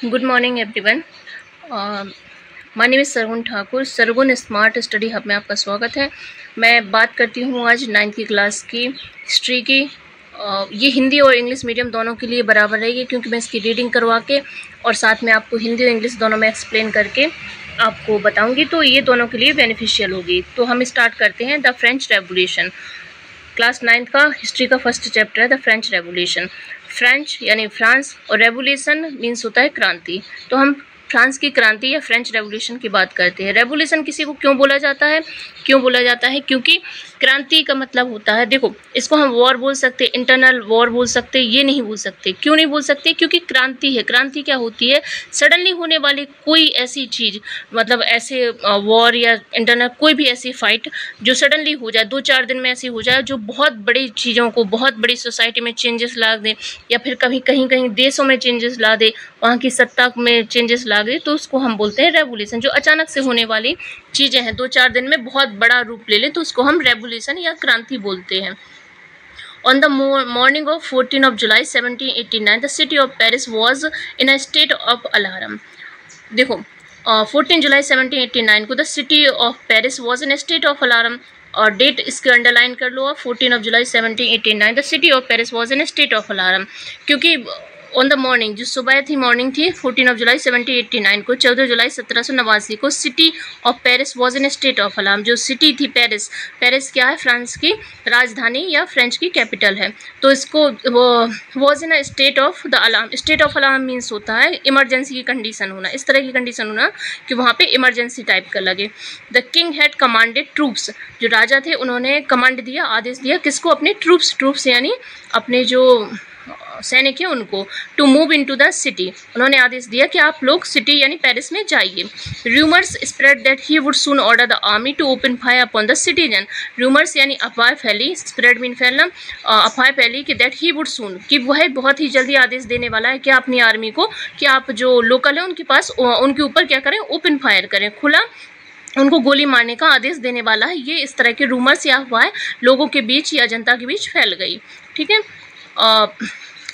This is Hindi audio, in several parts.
Good morning everyone. My name is Sargun Thakur. Sargun smart study hub में आपका स्वागत है। मैं बात करती हूँ आज 9th की क्लास की हिस्ट्री की। ये हिंदी और इंग्लिश मीडियम दोनों के लिए बराबर रहेगी, क्योंकि मैं इसकी रीडिंग करवा के और साथ में आपको हिंदी और इंग्लिश दोनों में एक्सप्लेन करके आपको बताऊँगी, तो ये दोनों के लिए बेनिफिशियल होगी। तो हम स्टार्ट करते हैं। The French revolution, class 9th का हिस्ट्री का फर्स्ट चैप्टर है द फ्रेंच रेवोल्यूशन। फ्रेंच यानी फ्रांस और रेवोल्यूशन मीन्स होता है क्रांति। तो हम फ्रांस की क्रांति या फ्रेंच रेवोल्यूशन की बात करते हैं। रेवोल्यूशन किसी को क्यों बोला जाता है? क्योंकि क्रांति का मतलब होता है, देखो इसको हम वॉर बोल सकते, इंटरनल वॉर बोल सकते, ये नहीं बोल सकते। क्यों नहीं बोल सकते? क्योंकि क्रांति है। क्रांति क्या होती है? सडनली होने वाली कोई ऐसी चीज़, मतलब ऐसे वॉर या इंटरनल कोई भी ऐसी फाइट जो सडनली हो जाए, 2-4 दिन में ऐसी हो जाए, जो बहुत बड़ी चीज़ों को, बहुत बड़ी सोसाइटी में चेंजेस ला दे, या फिर कभी कहीं कहीं देशों में चेंजेस ला दे, वहाँ की सत्ता में चेंजेस ला दे, तो उसको हम बोलते हैं रेवोल्यूशन। जो अचानक से होने वाली चीज़ें हैं, 2-4 दिन में बहुत बड़ा रूप ले ले, तो उसको हम रेवोल्यूशन या क्रांति बोलते हैं। On the morning of 14 of July 1789, the city of Paris was in a state of alarm. देखो 14 जुलाई 1789 को the city of Paris was in state of alarm, और डेट इसके अंडरलाइन कर लो आप, 14 of July 1789 the city of Paris was in state of alarm. क्योंकि ऑन द मॉर्निंग, जो सुबह थी, मॉर्निंग थी 14 ऑफ जुलाई 1789 को, 14 जुलाई 1789 को city of Paris was in state of alarm. जो सिटी थी पेरिस, पेरिस क्या है? फ्रांस की राजधानी या फ्रेंच की कैपिटल है। तो इसको was in a state of the alarm. State of alarm means होता है इमरजेंसी की कंडीशन होना, इस तरह की कंडीशन होना कि वहाँ पे इमरजेंसी टाइप का लगे। The king had commanded troops, जो राजा थे उन्होंने कमांड दिया, आदेश दिया किसको? अपने ट्रूप्स यानी अपने जो सैनिक है उनको, to move into the city. उन्होंने आदेश दिया कि आप लोग सिटी यानी पेरिस में जाइए। Rumours spread that he would soon order the army to open fire upon the citizen. Rumours यानी अफवाह फैली, स्प्रेड मीन फैलना, अफवाह फैली कि दैट ही वुड सून, कि वह बहुत ही जल्दी आदेश देने वाला है कि अपनी आर्मी को, कि आप जो लोकल है उनके पास, उनके ऊपर क्या करें? ओपन फायर करें, खुला उनको गोली मारने का आदेश देने वाला है। ये इस तरह के रूमर्स या अफवाह लोगों के बीच या जनता के बीच फैल गई। ठीक है।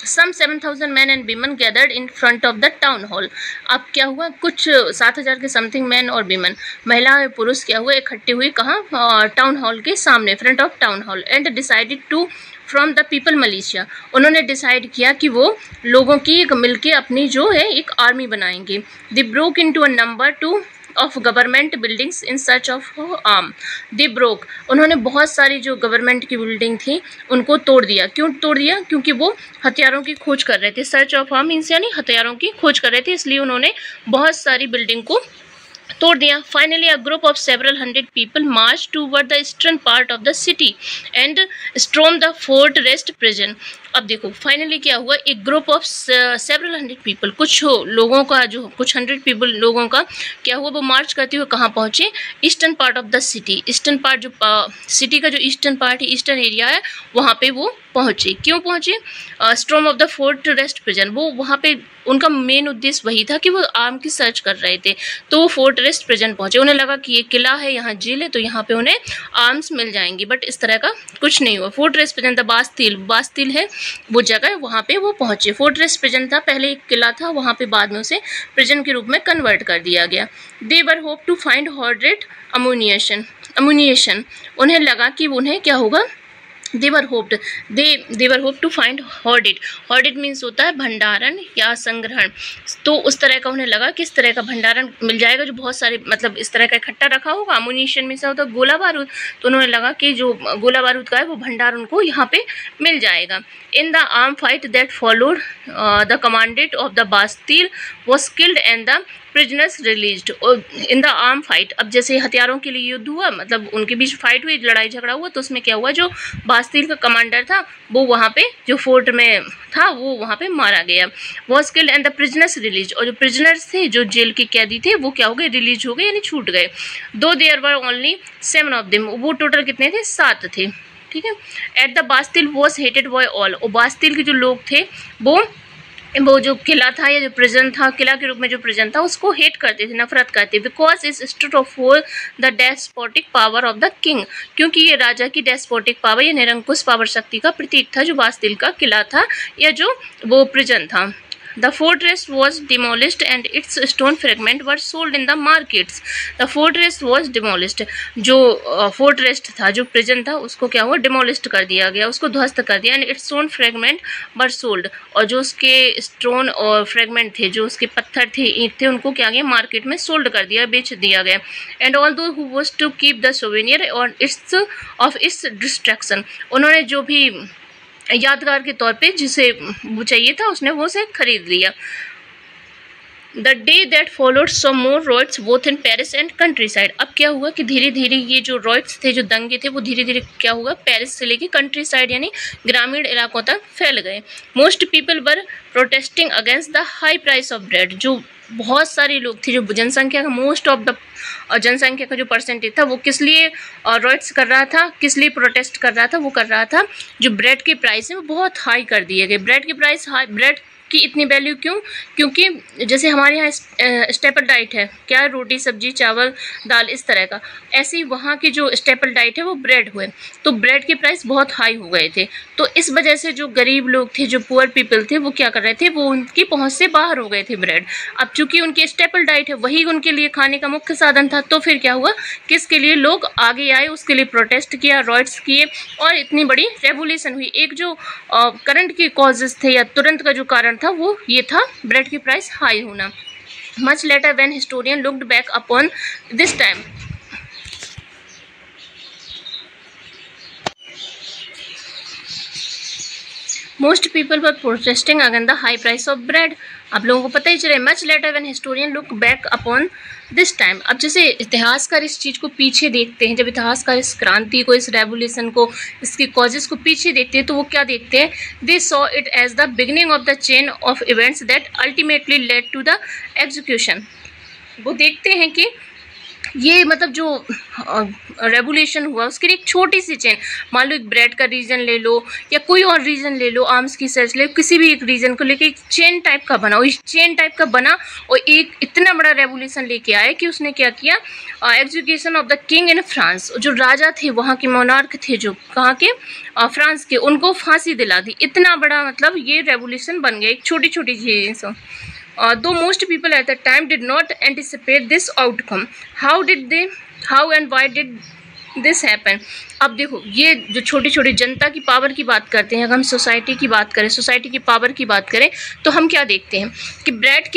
Some 7,000 men and women gathered in front of the town hall. अब क्या हुआ? कुछ 7,000 के समथिंग मैन और विमेन, महिला और पुरुष क्या हुए? इकट्ठे हुए कहाँ? टाउन हॉल के सामने, front of town hall. And decided to from the people Malaysia, उन्होंने डिसाइड किया कि वो लोगों की मिलके अपनी जो है एक आर्मी बनाएंगे। They broke into a number 2 of government buildings in search of arm. They broke, उन्होंने बहुत सारी जो गवर्नमेंट की बिल्डिंग थी उनको तोड़ दिया। क्यों तोड़ दिया? क्योंकि वो हथियारों की खोज कर रहे थे। सर्च ऑफ आर्म मीन्स यानी हथियारों की खोज कर रहे थे, इसलिए उन्होंने बहुत सारी बिल्डिंग को तोड़ दिया। Finally a group of several hundred people March toward the eastern part of the city and storm the fort rest prison. अब देखो फाइनली क्या हुआ? एक group of several hundred people, कुछ लोगों का, जो कुछ 100 पीपल लोगों का क्या हुआ? वो मार्च करते हुए कहाँ पहुँचे? Eastern part of the city. Eastern part, जो सिटी का जो ईस्टर्न पार्ट है, ईस्टर्न एरिया है, वहाँ पे वो पहुँचे। क्यों पहुँचे? Storm of the fort rest prison, वो वहाँ पे उनका मेन उद्देश्य वही था कि वो आर्म की सर्च कर रहे थे। तो वो फोर्ट रेस्ट प्रिजन पहुँचे। उन्हें लगा कि ये किला है, यहाँ जेल है, तो यहाँ पे उन्हें आर्म्स मिल जाएंगी, बट इस तरह का कुछ नहीं हुआ। Fort rest prison, the Bastille है वो जगह, वहाँ पे वो पहुँचे। फोर्ट रेस्ट प्रिजन था, पहले एक किला था, वहाँ पे बाद में उसे प्रिजन के रूप में कन्वर्ट कर दिया गया। They were hope to find hoarded ammunition, उन्हें लगा कि उन्हें क्या होगा? they were hoped to find hoarded means होता है भंडारण या संग्रहण। तो उस तरह का उन्हें लगा कि इस तरह का भंडारण मिल जाएगा, जो बहुत सारे, मतलब इस तरह का इकट्ठा रखा होगा। अम्यूनिशन में से होता है गोला बारूद, तो उन्होंने लगा कि जो गोला बारूद का है वो भंडार उनको यहाँ पे मिल जाएगा। In the arm fight that followed the commandant of the Bastille was killed and the prisoners released. In the arm fight, अब जैसे हथियारों के लिए युद्ध हुआ, मतलब उनके बीच फाइट हुई, लड़ाई झगड़ा हुआ, तो उसमें क्या हुआ? जो बास्तिल का कमांडर था वो वहाँ पे जो फोर्ट में था वो वहाँ पे मारा गया। Was killed and the prisoners release, और जो प्रिजनर्स थे, जो जेल के कैदी थे, वो क्या हो गए? रिलीज हो गए, यानी छूट गए। Though there were only 7 of them, वो टोटल कितने थे? 7 थे। ठीक है। At the Bastille was hated by all, और बास्तिल के जो लोग थे वो जो किला था या जो प्रिजन था, किला के रूप में जो प्रिजन था, उसको हेट करते थे, नफरत करते, because is stood of the despotic power of the king, क्योंकि ये राजा की डेस्पोटिक पावर या निरंकुश पावर शक्ति का प्रतीक था, जो बास्तिल का किला था या जो वो प्रिजन था। The fortress was demolished and its stone fragment were sold in the markets. The fortress was demolished. जो fortress था, जो prison था, उसको क्या हुआ, demolished कर दिया गया, उसको ध्वस्त कर दिया, and its stone fragment were sold. और जो उसके stone और fragment थे, जो उसके पत्थर थे, ईंट थे, उनको क्या गया, मार्केट में सोल्ड कर दिया, बेच दिया गया. And all those who was to keep the souvenir of its destruction, उन्होंने जो भी यादगार के तौर पे जिसे वो चाहिए था उसने वो उसे खरीद लिया. The day that followed so more riots both in Paris and country side. अब क्या हुआ कि धीरे धीरे ये जो रॉयट्स थे, जो दंगे थे, वो धीरे धीरे क्या हुआ, पेरिस से लेके कंट्री साइड यानी ग्रामीण इलाकों तक फैल गए. Most people were protesting against the high price of bread. जो बहुत सारे लोग थे, जो जनसंख्या का मोस्ट ऑफ द जनसंख्या का जो परसेंटेज था वो किस लिए रॉयट्स कर रहा था, किस लिए प्रोटेस्ट कर रहा था, वो कर रहा था जो ब्रेड के प्राइस है वो बहुत हाई कर दिए गए. ब्रेड के प्राइस हाई, ब्रेड की इतनी वैल्यू क्यों? क्योंकि जैसे हमारे यहाँ स्टेपल डाइट है, क्या, रोटी सब्जी चावल दाल इस तरह का, ऐसे ही वहाँ की जो स्टेपल डाइट है वो ब्रेड हुए, तो ब्रेड के प्राइस बहुत हाई हो गए थे. तो इस वजह से जो गरीब लोग थे, जो पुअर पीपल थे, वो क्या कर रहे थे, वो उनकी पहुँच से बाहर हो गए थे ब्रेड. अब चूंकि उनकी स्टेपल डाइट है, वही उनके लिए खाने का मुख्य साधन था, तो फिर क्या हुआ, किसके लिए लोग आगे आए, उसके लिए प्रोटेस्ट किया, रॉयट्स किए और इतनी बड़ी रेवोल्यूशन हुई. एक जो करंट के कॉजेज थे या तुरंत का जो कारण था वो ये था, ब्रेड की प्राइस हाई होना. Much later when historian looked back upon this time, most people were protesting against the high price of bread. आप लोगों को पता ही चले. Much later when historian look back upon this time. अब जैसे इतिहासकार इस चीज़ को पीछे देखते हैं, जब इतिहासकार इस क्रांति को, इस रेवोल्यूशन को, इसके कॉजेस को पीछे देखते हैं, तो वो क्या देखते हैं, they saw it as the beginning of the chain of events that ultimately led to the execution. वो देखते हैं कि ये मतलब जो रेवोल्यूशन हुआ उसके लिए एक छोटी सी चेन, मान लो एक ब्रेड का रीजन ले लो या कोई और रीजन ले लो, आर्म्स की सर्च ले लो, किसी भी एक रीजन को लेके एक चेन टाइप का बना, और इस चेन टाइप का बना और एक इतना बड़ा रेवोल्यूशन लेके आए कि उसने क्या किया, execution of the king in France. जो राजा थे, वहाँ के मोनार्क थे, जो कहाँ के, फ्रांस के, उनको फांसी दिला दी. इतना बड़ा मतलब ये रेवोल्यूशन बन गया, एक छोटी छोटी चीज़. Though most people at the time did not anticipate this outcome, how and why did this happen. अब देखो, ये जो छोटी छोटी जनता की पावर की बात करते हैं, अगर हम सोसाइटी की बात करें, सोसाइटी की पावर की बात करें, तो हम क्या देखते हैं कि ब्रेड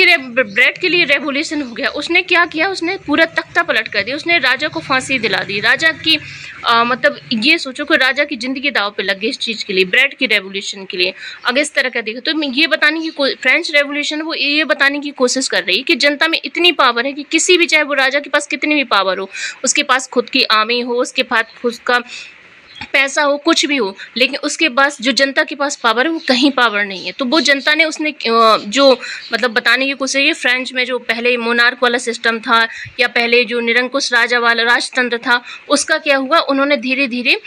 के लिए रेवोल्यूशन हो गया. उसने क्या किया, उसने पूरा तख्ता पलट कर दिया, उसने राजा को फांसी दिला दी. राजा की मतलब ये सोचो कि राजा की ज़िंदगी दाव पे लग गई इस चीज़ के लिए, ब्रेड की रेवोल्यूशन के लिए. अगर इस तरह का देखो तो ये बताने की फ्रेंच रेवोल्यूशन वो ये बताने की कोशिश कर रही है कि जनता में इतनी पावर है कि किसी भी, चाहे वो राजा के पास कितनी भी पावर हो, उसके पास खुद की आर्मी हो, उसके पास खुद का पैसा हो, कुछ भी हो, लेकिन उसके पास जो जनता के पास पावर है वो कहीं पावर नहीं है. तो वो जनता ने उसने जो मतलब बताने की कोशिश है, फ्रेंच में जो पहले मोनार्क वाला सिस्टम था या पहले जो निरंकुश राजा वाला राजतंत्र था, उसका क्या हुआ, उन्होंने धीरे धीरे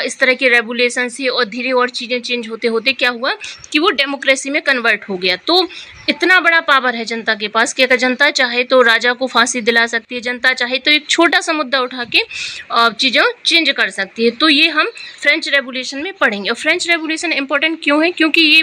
इस तरह के रेवोल्यूशन से और धीरे और चीज़ें चेंज होते होते क्या हुआ कि वो डेमोक्रेसी में कन्वर्ट हो गया. तो इतना बड़ा पावर है जनता के पास कि अगर जनता चाहे तो राजा को फांसी दिला सकती है, जनता चाहे तो एक छोटा सा मुद्दा उठा के चीज़ें चेंज कर सकती है. तो ये हम फ्रेंच रेवोल्यूशन में पढ़ेंगे. और फ्रेंच रेवोल्यूशन इंपॉर्टेंट क्यों है, क्योंकि ये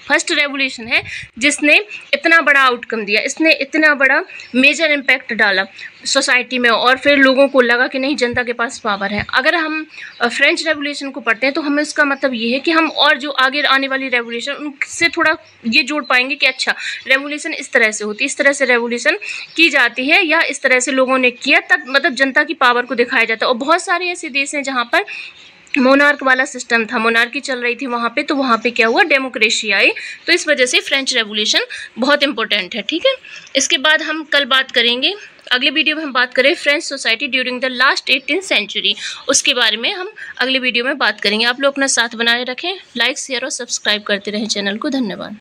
फर्स्ट रेवोल्यूशन है जिसने इतना बड़ा आउटकम दिया, इसने इतना बड़ा मेजर इम्पैक्ट डाला सोसाइटी में, और फिर लोगों को लगा कि नहीं, जनता के पास पावर है. अगर हम फ्रेंच रेवोल्यूशन को पढ़ते हैं तो हमें इसका मतलब ये है कि हम और जो आगे आने वाली रेवोल्यूशन उनसे थोड़ा ये जोड़ पाएंगे कि अच्छा, रेवोल्यूशन इस तरह से होती है, इस तरह से रेवोल्यूशन की जाती है, या इस तरह से लोगों ने किया, तब मतलब जनता की पावर को दिखाया जाता है. और बहुत सारे ऐसे देश हैं जहाँ पर मोनार्क वाला सिस्टम था, मोनार्की चल रही थी वहाँ पे, तो वहाँ पे क्या हुआ, डेमोक्रेसी आई. तो इस वजह से फ्रेंच रेवोल्यूशन बहुत इंपॉर्टेंट है. ठीक है, इसके बाद हम कल बात करेंगे, अगले वीडियो में हम बात करें French society during the last 18th century. उसके बारे में हम अगले वीडियो में बात करेंगे. आप लोग अपना साथ बनाए रखें, लाइक शेयर और सब्सक्राइब करते रहें चैनल को. धन्यवाद.